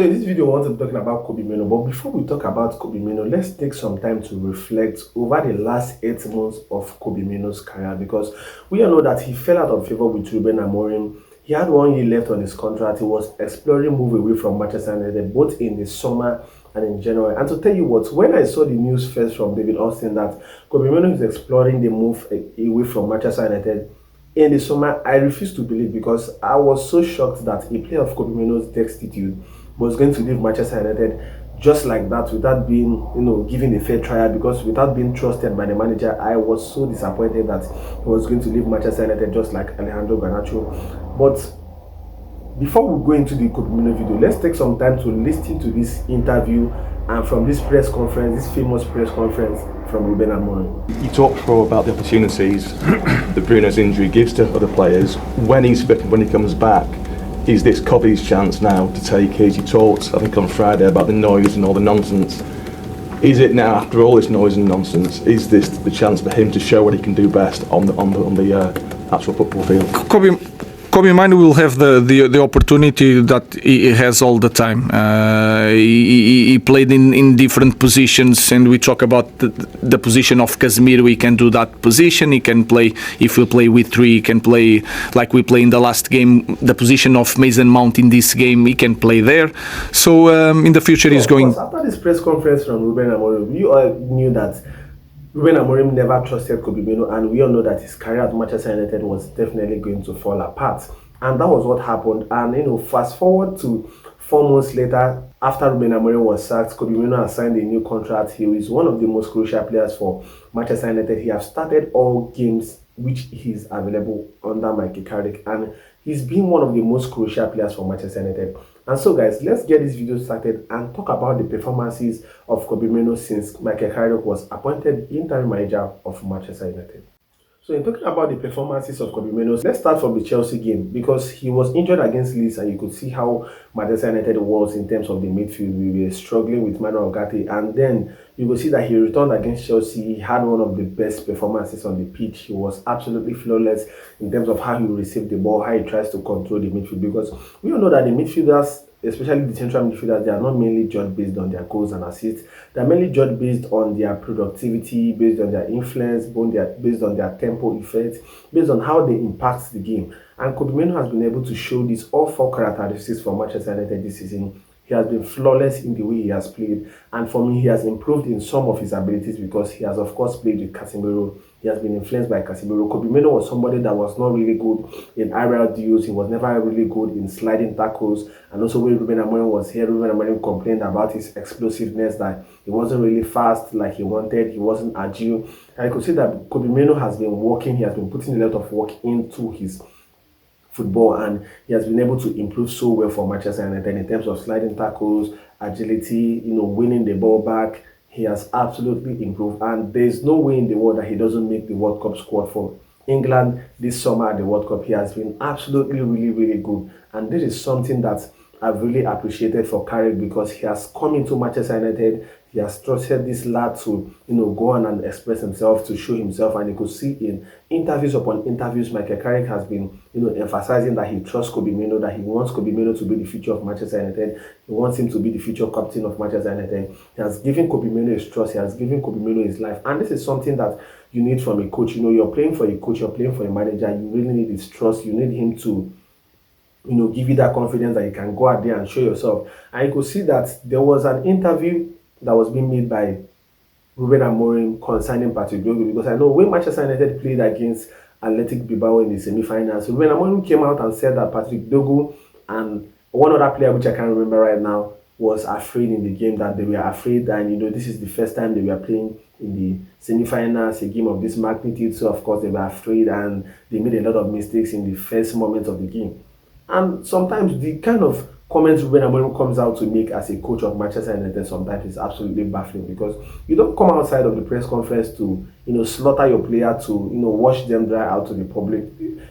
So in this video, I want to be talking about Kobbie Mainoo. But before we talk about Kobbie Mainoo, let's take some time to reflect over the last 8 months of Kobbie Mainoo's career, because we all know that he fell out of favor with Ruben Amorim. He had 1 year left on his contract. He was exploring move away from Manchester United, both in the summer and in January. And to tell you what, when I saw the news first from David Austin that Kobbie Mainoo is exploring the move away from Manchester United in the summer, I refused to believe, because I was so shocked that a player of Kobbie Mainoo's dexteritude was going to leave Manchester United just like that, without being, given a fair trial, because without being trusted by the manager. I was so disappointed that he was going to leave Manchester United just like Alejandro Garnacho. But before we go into the Kobbie Mainoo video, let's take some time to listen to this interview and from this press conference, this famous press conference from Ruben Amorim. You talked before about the opportunities that Bruno's injury gives to other players. When he's fit and when he comes back, is this Kobbie's chance now to take his? You talked, I think, on Friday about the noise and all the nonsense. Is it now, after all this noise and nonsense, is this the chance for him to show what he can do best on the actual football field? Kobbie Mainoo will have the opportunity that he has all the time. He played in different positions, and we talk about the position of Casemiro. He can do that position. He can play, if we play with three, he can play like we play in the last game, the position of Mason Mount in this game. He can play there. So in the future, he's going. After this press conference from Ruben Amorim, you all knew that Ruben Amorim never trusted Kobbie Mainoo, and we all know that his career at Manchester United was definitely going to fall apart. And that was what happened. And fast forward to 4 months later, after Ruben Amorim was sacked, Kobbie Mainoo has signed a new contract. He is one of the most crucial players for Manchester United. He has started all games which is available under Michael Carrick, and he's been one of the most crucial players for Manchester United. And so guys, let's get this video started and talk about the performances of Kobbie Mainoo since Michael Carrick was appointed interim manager of Manchester United. So in talking about the performances of Kobbie Mainoo, let's start from the Chelsea game, because he was injured against Leeds, and you could see how Manchester United was in terms of the midfield. We were struggling with Manuel Ugarte, and then you could see that he returned against Chelsea. He had one of the best performances on the pitch. He was absolutely flawless in terms of how he received the ball, how he tries to control the midfield, because we all know that the midfielders, especially the central midfielders, they are not mainly judged based on their goals and assists. They are mainly judged based on their productivity, based on their influence, based on their tempo effect, based on how they impact the game. And Kobbie Mainoo has been able to show these all 4 characteristics for Manchester United this season. He has been flawless in the way he has played, and for me, he has improved in some of his abilities, because he has, of course, played with Casemiro. He has been influenced by Casemiro. Kobbie Mainoo was somebody that was not really good in aerial duels. He was never really good in sliding tackles. And also when Ruben Amorim was here, Ruben Amorim complained about his explosiveness, that he wasn't really fast like he wanted. He wasn't agile. And I could see that Kobbie Mainoo has been working. He has been putting a lot of work into his football, and he has been able to improve so well for Manchester United in terms of sliding tackles, agility, winning the ball back. He has absolutely improved, and there's no way in the world that he doesn't make the World Cup squad for England this summer at the World Cup. He has been absolutely really good, and this is something that I've really appreciated for Carrick, because he has come into Manchester United. He has trusted this lad to, go on and express himself, to show himself. And you could see in interviews upon interviews, Michael Carrick has been, emphasizing that he trusts Kobbie Mainoo, that he wants Kobbie Mainoo to be the future of Manchester United. He wants him to be the future captain of Manchester United. He has given Kobbie Mainoo his trust. He has given Kobbie Mainoo his life. And this is something that you need from a coach. You're playing for a coach, you're playing for a manager. You really need his trust. You need him to give you that confidence that you can go out there and show yourself. And you could see that there was an interview that was being made by Ruben Amorim concerning Patrick Dogu, because I know when Manchester United played against Athletic Bilbao in the semi-finals, Ruben Amorim came out and said that Patrick Dogu and one other player, which I can't remember right now, was afraid in the game, that they were afraid, and this is the first time they were playing in the semi-finals, a game of this magnitude. So of course they were afraid, and they made a lot of mistakes in the first moments of the game. And sometimes the kind of comments Ruben Amorim comes out to make as a coach of Manchester United sometimes is absolutely baffling, because you don't come outside of the press conference to slaughter your player, to wash them dry out to the public.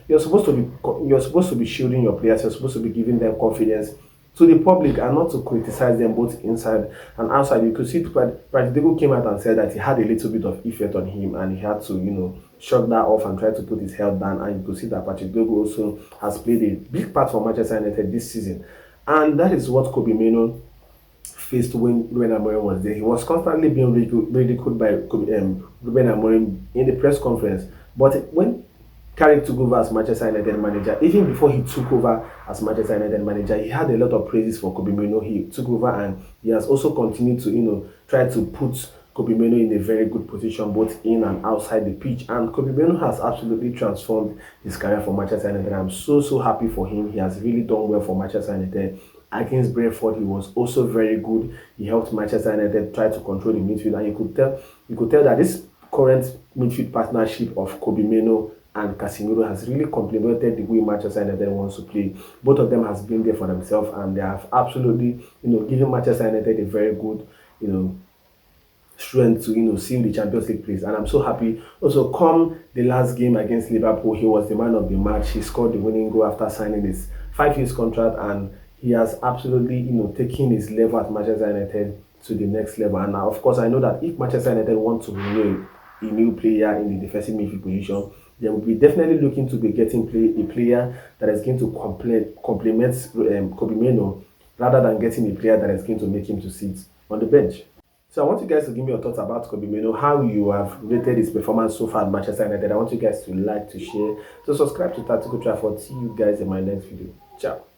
You're supposed to be shielding your players. You're supposed to be giving them confidence to the public, and not to criticize them both inside and outside. You could see Patrick came out and said that he had a little bit of effect on him, and he had to shrug that off and try to put his head down. And you could see that Patrick Dogu also has played a big part for Manchester United this season. And that is what Kobbie Mainoo faced when Ruben Amorim was there. He was constantly being ridiculed by Ruben Amorim in the press conference. But when Carrick took over as Manchester United manager, even before he took over as Manchester United manager, he had a lot of praises for Kobbie Mainoo. He took over and he has also continued to, try to put Kobbie Mainoo in a very good position, both in and outside the pitch. And Kobbie Mainoo has absolutely transformed his career for Manchester United. I'm so happy for him. He has really done well for Manchester United. Against Brentford, he was also very good. He helped Manchester United try to control the midfield, and you could tell that this current midfield partnership of Kobbie Mainoo and Casemiro has really complemented the way Manchester United wants to play. Both of them has been there for themselves, and they have absolutely, given Manchester United a very good, strength to seal the Champions League place. And I'm so happy. Also, come the last game against Liverpool, he was the man of the match. He scored the winning goal after signing his 5-year contract, and he has absolutely taken his level at Manchester United to the next level. And now, of course, I know that if Manchester United want to renew a new player in the defensive midfield position, they will be definitely looking to be getting a player that is going to complement Kobbie Mainoo, rather than getting a player that is going to make him to sit on the bench. So I want you guys to give me your thoughts about Kobbie Mainoo, how you have rated his performance so far at Manchester United. I want you guys to like, to share, to subscribe to Tactical Trafford. See you guys in my next video. Ciao.